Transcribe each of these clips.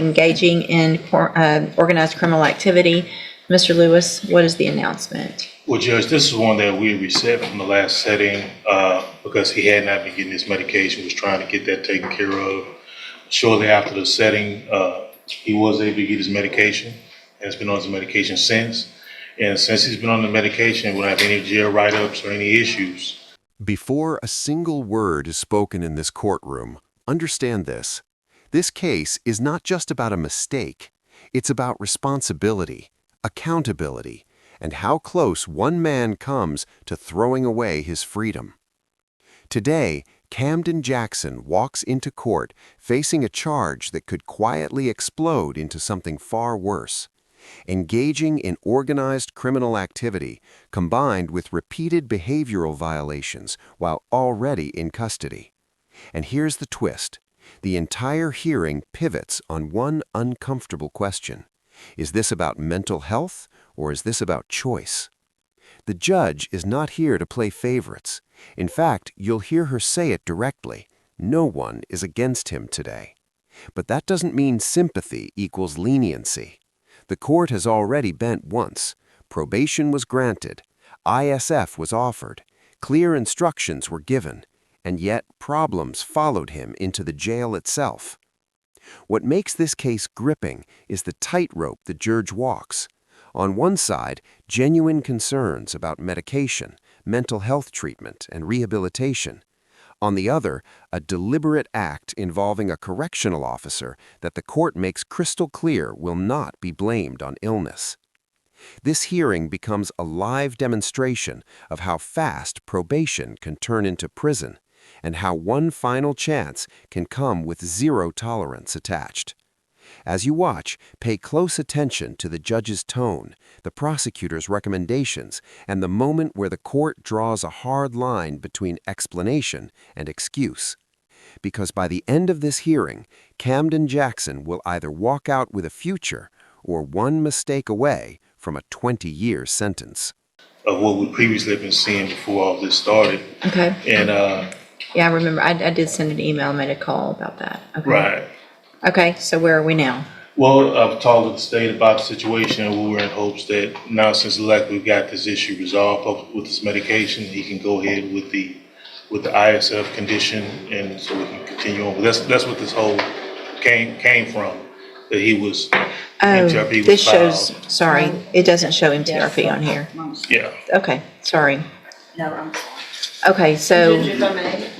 engaging in organized criminal activity. Mr. Lewis, what is the announcement? Well, Judge, this is one that we received from the last setting because he had not been getting his medication, was trying to get that taken care of. Shortly after the setting, he was able to get his medication and has been on his medication since. And since he's been on the medication, we don't have any jail write-ups or any issues. Before a single word is spoken in this courtroom, understand this. This case is not just about a mistake. It's about responsibility, accountability, and how close one man comes to throwing away his freedom. Today, Camden Jackson walks into court facing a charge that could quietly explode into something far worse. Engaging in organized criminal activity combined with repeated behavioral violations while already in custody. And here's the twist. The entire hearing pivots on one uncomfortable question. Is this about mental health or is this about choice? The judge is not here to play favorites. In fact, you'll hear her say it directly. No one is against him today. But that doesn't mean sympathy equals leniency. The court has already bent once. Probation was granted. ISF was offered. Clear instructions were given. And yet problems followed him into the jail itself. What makes this case gripping is the tightrope the judge walks. On one side, genuine concerns about medication, mental health treatment, and rehabilitation. On the other, a deliberate act involving a correctional officer that the court makes crystal clear will not be blamed on illness. This hearing becomes a live demonstration of how fast probation can turn into prison, and how one final chance can come with zero tolerance attached. As you watch, pay close attention to the judge's tone, the prosecutor's recommendations, and the moment where the court draws a hard line between explanation and excuse. Because by the end of this hearing, Camden Jackson will either walk out with a future or one mistake away from a 20-year sentence. Of what we previously have been seeing before all this started. Okay. And yeah, I remember. I did send an email, made a call about that. Okay. right. Okay, so where are we now? Well, I've talked with the state about the situation, and we were in hopes that now since we've got this issue resolved with this medication, he can go ahead with the ISF condition, and so we can continue on. But that's what this whole came from. That he was MTRP This was shows. Sorry, it doesn't show MTRP on here. yeah. Okay, sorry. No, I'm Okay, so Judge, if I may,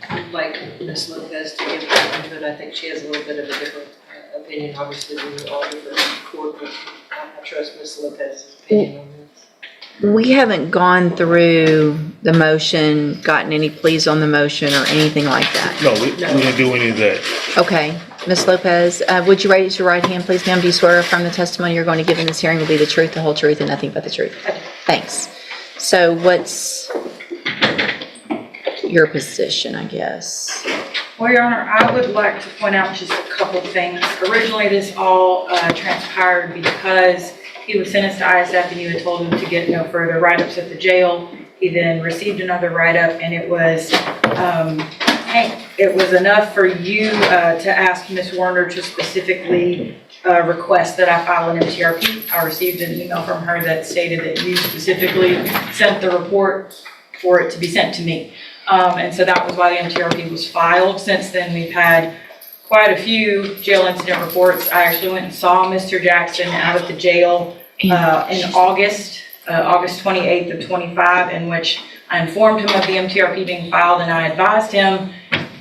I'd like Ms. Lopez to give her input. I think she has a little bit of a different opinion. Obviously, we all different in court, but I trust Ms. Lopez's opinion on this. we haven't gone through the motion, gotten any pleas on the motion or anything like that. No, we didn't do any of that. Okay, Ms. Lopez, would you raise your right hand, please, ma'am? Do you swear affirm the testimony you're going to give in this hearing will be the truth, the whole truth, and nothing but the truth? Thanks. So what's your position, I guess? Well, Your Honor, I would like to point out just a couple things. Originally, this all transpired because he was sentenced to ISF and you had told him to get no further write-ups at the jail. He then received another write-up, and it was enough for you to ask Ms. Warner to specifically request that I file an MTRP. I received an email from her that stated that you specifically sent the report for it to be sent to me. And so that was why the MTRP was filed. Since then, we've had quite a few jail incident reports. I actually went and saw Mr. Jackson out at the jail in August 28th of 25, in which I informed him of the MTRP being filed, and I advised him,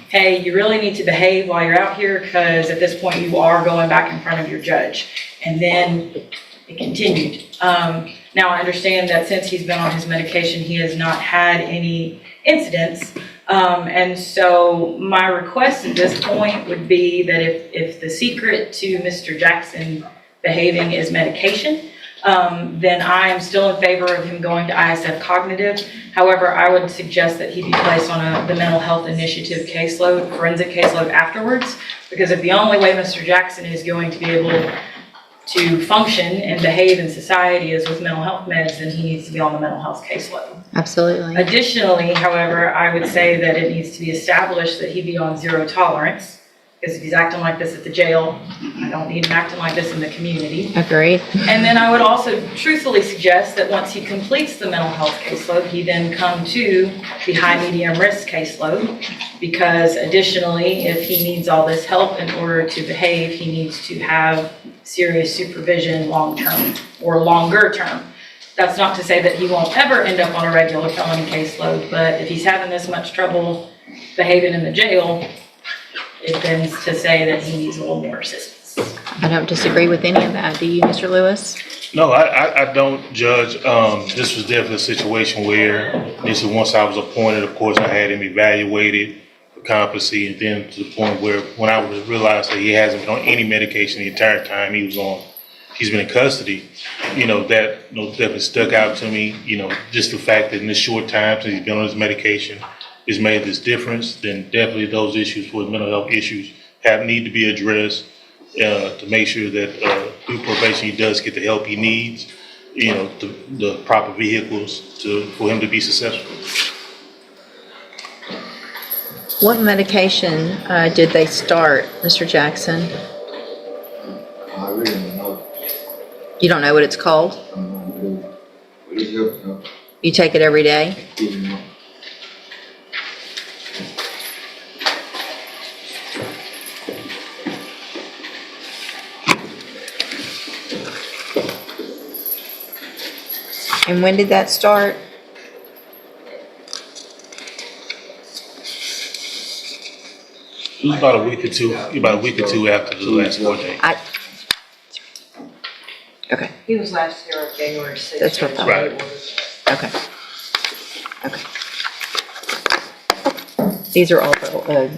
hey, you really need to behave while you're out here, because at this point you are going back in front of your judge. And then it continued. Now I understand that since he's been on his medication, he has not had any incidents. And so my request at this point would be that if the secret to Mr. Jackson behaving is medication, then I am still in favor of him going to ISF Cognitive. However, I would suggest that he be placed on the mental health initiative caseload, forensic caseload afterwards, because if the only way Mr. Jackson is going to be able to function and behave in society is with mental health meds, then he needs to be on the mental health caseload. Absolutely. Additionally, however, I would say that it needs to be established that he be on zero tolerance. because if he's acting like this at the jail, I don't need him acting like this in the community. Agreed. And then I would also truthfully suggest that once he completes the mental health caseload, he then come to the high medium risk caseload, because additionally, if he needs all this help in order to behave, he needs to have serious supervision long-term or longer term. That's not to say that he won't ever end up on a regular felony caseload, but if he's having this much trouble behaving in the jail, it tends to say that he needs a little more assistance. I don't disagree with any of that. Do you, Mr. Lewis? No, I don't, Judge. This was definitely a situation where, this is once I was appointed, of course, I had him evaluated for competency, and then to the point where when I realized that he hasn't been on any medication the entire time he's been in custody, that definitely stuck out to me. Just the fact that in this short time since he's been on his medication has made this difference, then definitely those issues for mental health issues need to be addressed to make sure that through probation he does get the help he needs, the proper vehicles for him to be successful. What medication did they start, Mr. Jackson? I really don't know. You don't know what it's called? What is it? No. You take it every day? Even know. And when did that start? It was about a week or two after the last court date. Okay, He was last here on January 6th. That's what I thought. Right. okay. These are all,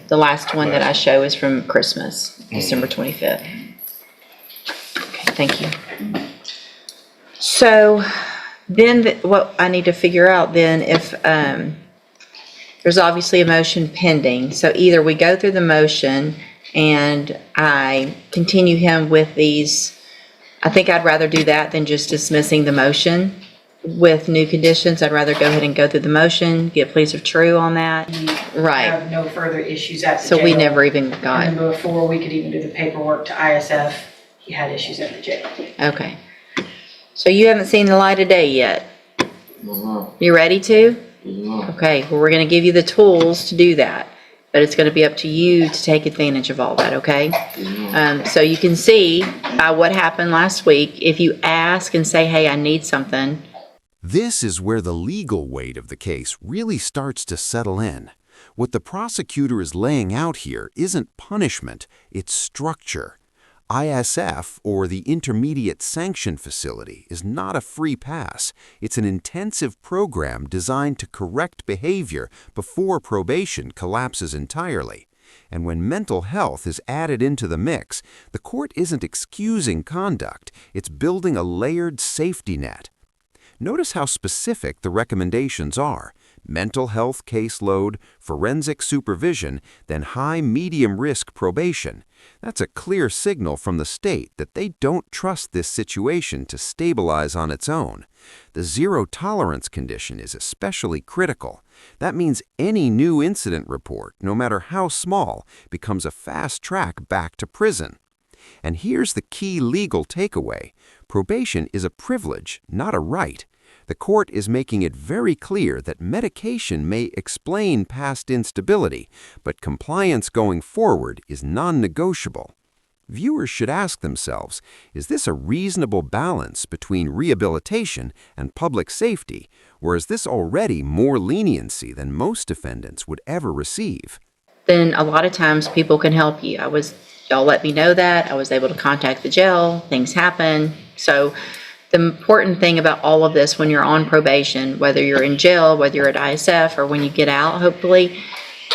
the last one that I show is from Christmas, December 25th. Okay, thank you. So then what I need to figure out then if, there's obviously a motion pending. So either we go through the motion and I continue him with these. I think I'd rather do that than just dismissing the motion with new conditions. I'd rather go ahead and go through the motion, get pleas of true on that. Right. Have no further issues at the So jail. we never even And got, then before we could even do the paperwork to ISF, he had issues at the jail. okay. So you haven't seen the light of day yet? No. You ready to? No. Okay, well, we're gonna give you the tools to do that, but it's gonna be up to you to take advantage of all that, okay? So you can see what happened last week. If you ask and say, hey, I need something. This is where the legal weight of the case really starts to settle in. What the prosecutor is laying out here isn't punishment, it's structure. ISF, or the Intermediate Sanction Facility, is not a free pass. It's an intensive program designed to correct behavior before probation collapses entirely. And when mental health is added into the mix, the court isn't excusing conduct, it's building a layered safety net. Notice how specific the recommendations are: mental health caseload, forensic supervision, then high-medium risk probation. That's a clear signal from the state that they don't trust this situation to stabilize on its own. The zero-tolerance condition is especially critical. That means any new incident report, no matter how small, becomes a fast track back to prison. And here's the key legal takeaway: probation is a privilege, not a right. The court is making it very clear that medication may explain past instability, but compliance going forward is non-negotiable. Viewers should ask themselves, is this a reasonable balance between rehabilitation and public safety, or is this already more leniency than most defendants would ever receive? Then a lot of times people can help you. Y'all let me know that. I was able to contact the jail. Things happen. So the important thing about all of this when you're on probation, whether you're in jail, whether you're at ISF, or when you get out, hopefully,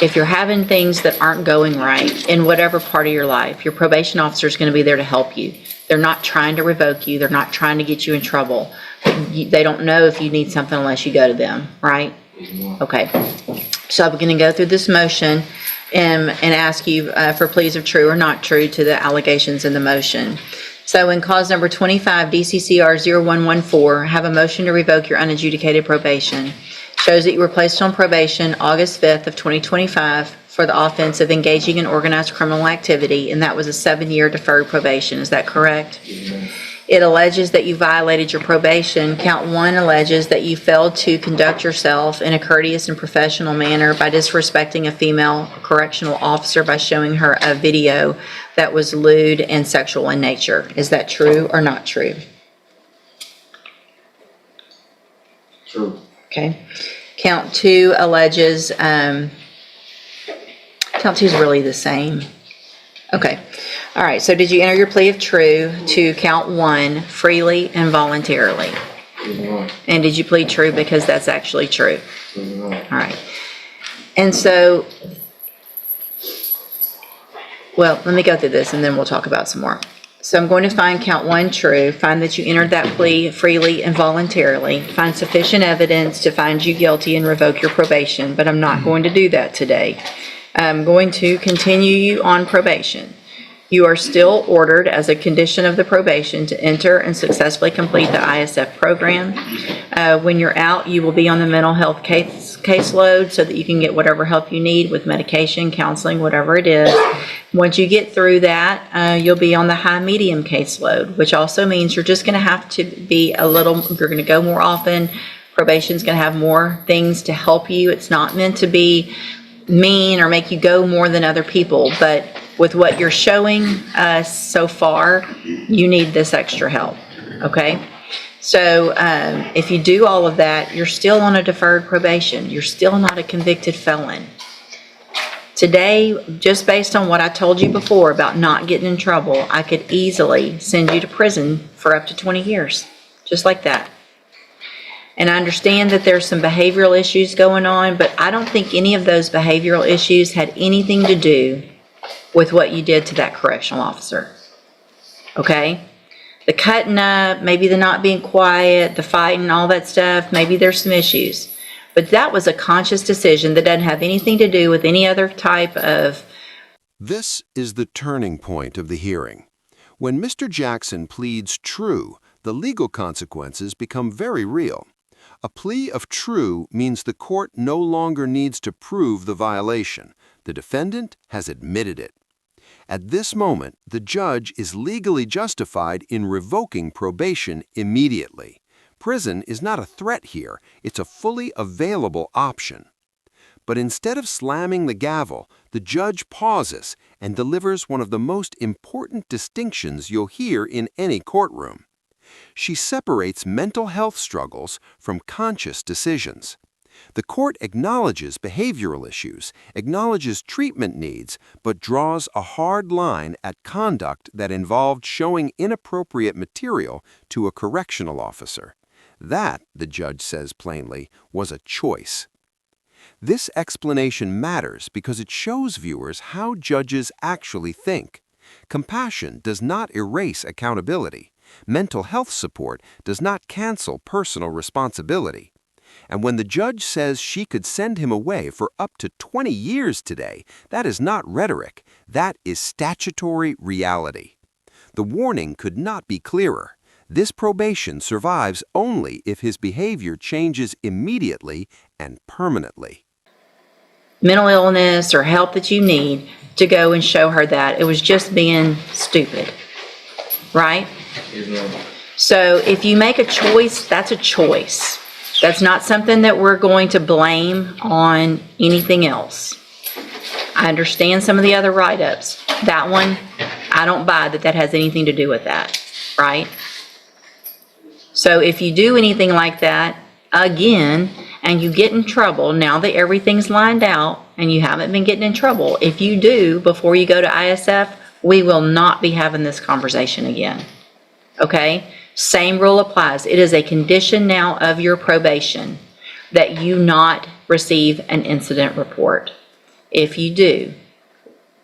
if you're having things that aren't going right in whatever part of your life, your probation officer is going to be there to help you. They're not trying to revoke you. They're not trying to get you in trouble. They don't know if you need something unless you go to them, right? Okay. So I'm going to go through this motion and ask you for pleas of true or not true to the allegations in the motion. So in cause number 25, DCCR 0114, have a motion to revoke your unadjudicated probation. Shows that you were placed on probation August 5th of 2025 for the offense of engaging in organized criminal activity, and that was a 7-year deferred probation. Is that correct? Yes, ma'am. It alleges that you violated your probation. Count 1 alleges that you failed to conduct yourself in a courteous and professional manner by disrespecting a female correctional officer by showing her a video that was lewd and sexual in nature. Is that true or not true? True. Okay. Count 2 alleges, count 2 is really the same. Okay. All right. So did you enter your plea of true to count 1 freely and voluntarily? Yes, ma'am. And did you plead true because that's actually true? Yes, ma'am. All right. And so, well, let me go through this and then we'll talk about some more. So I'm going to find count 1 true, find that you entered that plea freely and voluntarily, find sufficient evidence to find you guilty and revoke your probation, but I'm not going to do that today. I'm going to continue you on probation. You are still ordered as a condition of the probation to enter and successfully complete the ISF program. When you're out, you will be on the mental health caseload so that you can get whatever help you need with medication, counseling, whatever it is. Once you get through that, you'll be on the high-medium caseload, which also means you're just going to have to be you're going to go more often. Probation's going to have more things to help you. It's not meant to be mean or make you go more than other people, but with what you're showing us so far, you need this extra help, okay? So if you do all of that, you're still on a deferred probation. You're still not a convicted felon. Today, just based on what I told you before about not getting in trouble, I could easily send you to prison for up to 20 years, just like that. And I understand that there's some behavioral issues going on, but I don't think any of those behavioral issues had anything to do with what you did to that correctional officer. Okay? The cutting up, maybe the not being quiet, the fighting, all that stuff, maybe there's some issues. But that was a conscious decision that doesn't have anything to do with any other type of... This is the turning point of the hearing. When Mr. Jackson pleads true, the legal consequences become very real. A plea of true means the court no longer needs to prove the violation. The defendant has admitted it. At this moment, the judge is legally justified in revoking probation immediately. Prison is not a threat here, it's a fully available option. But instead of slamming the gavel, the judge pauses and delivers one of the most important distinctions you'll hear in any courtroom. She separates mental health struggles from conscious decisions. The court acknowledges behavioral issues, acknowledges treatment needs, but draws a hard line at conduct that involved showing inappropriate material to a correctional officer. That, the judge says plainly, was a choice. This explanation matters because it shows viewers how judges actually think. Compassion does not erase accountability. Mental health support does not cancel personal responsibility. And when the judge says she could send him away for up to 20 years today, that is not rhetoric. That is statutory reality. The warning could not be clearer. This probation survives only if his behavior changes immediately and permanently. mental illness or help that you need to go and show her that. It was just being stupid, right? Yes, ma'am. So if you make a choice, that's a choice. That's not something that we're going to blame on anything else. I understand some of the other write-ups. That one, I don't buy that has anything to do with that, right? So if you do anything like that, again, and you get in trouble, now that everything's lined out and you haven't been getting in trouble, if you do, before you go to ISF, we will not be having this conversation again, okay? Same rule applies. It is a condition now of your probation that you not receive an incident report. If you do,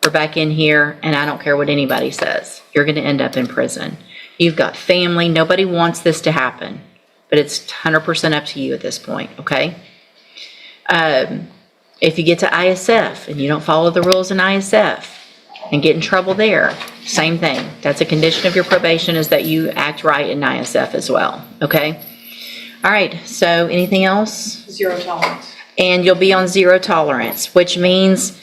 we're back in here, and I don't care what anybody says, you're going to end up in prison. You've got family. Nobody wants this to happen, but it's 100% up to you at this point, okay? If you get to ISF and you don't follow the rules in ISF and get in trouble there, same thing. That's a condition of your probation, is that you act right in ISF as well, okay? All right, so anything else? Zero tolerance. And you'll be on zero tolerance, which means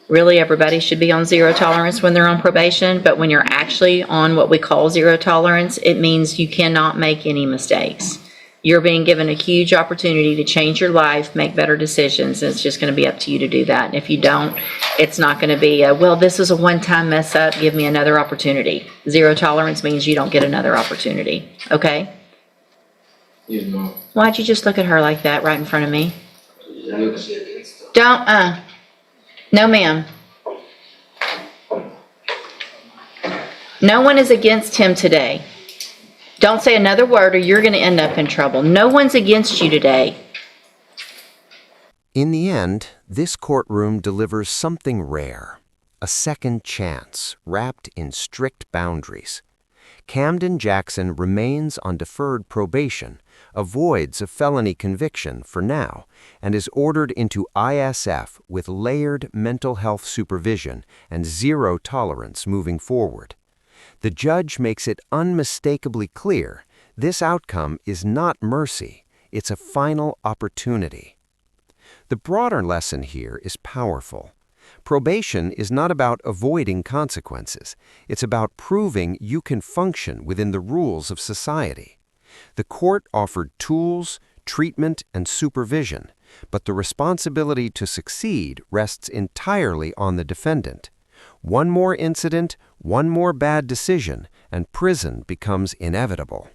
Really, everybody should be on zero tolerance when they're on probation, but when you're actually on what we call zero tolerance, it means you cannot make any mistakes. You're being given a huge opportunity to change your life, make better decisions, and it's just going to be up to you to do that. And if you don't, it's not going to be, well, this is a one-time mess up, give me another opportunity. Zero tolerance means you don't get another opportunity, okay? Yes, ma'am. Why'd you just look at her like that right in front of me? Look, Don't, no ma'am. No one is against him today. Don't say another word or you're going to end up in trouble. No one's against you today. In the end, this courtroom delivers something rare, a second chance wrapped in strict boundaries. Camden Jackson remains on deferred probation, avoids a felony conviction for now, and is ordered into ISF with layered mental health supervision and zero tolerance moving forward. The judge makes it unmistakably clear this outcome is not mercy, it's a final opportunity. The broader lesson here is powerful. Probation is not about avoiding consequences. It's about proving you can function within the rules of society. The court offered tools, treatment, and supervision, but the responsibility to succeed rests entirely on the defendant. One more incident, one more bad decision, and prison becomes inevitable.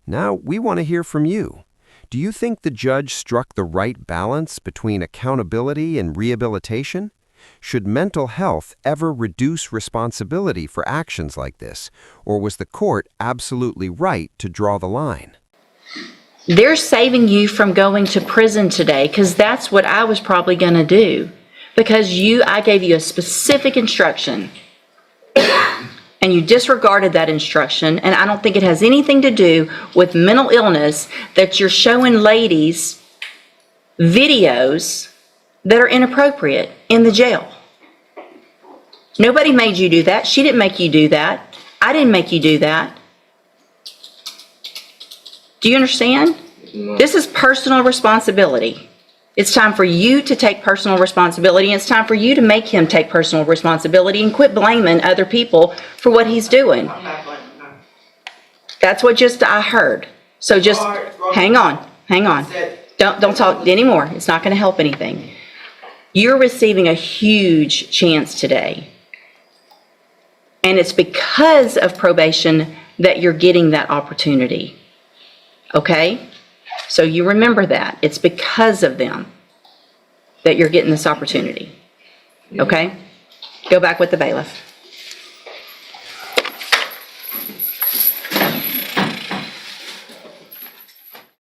Now, we want to hear from you. Do you think the judge struck the right balance between accountability and rehabilitation? Should mental health ever reduce responsibility for actions like this, or was the court absolutely right to draw the line? They're saving you from going to prison today because that's what I was probably going to do. Because I gave you a specific instruction and you disregarded that instruction, and I don't think it has anything to do with mental illness that you're showing ladies videos that are inappropriate in the jail. Nobody made you do that. She didn't make you do that. I didn't make you do that. Do you understand? This is personal responsibility. It's time for you to take personal responsibility. It's time for you to make him take personal responsibility and quit blaming other people for what he's doing. That's what just I heard. So just hang on. Don't talk anymore. It's not going to help anything. You're receiving a huge chance today. And it's because of probation that you're getting that opportunity. Okay? So you remember that. It's because of them that you're getting this opportunity. Okay? Go back with the bailiff.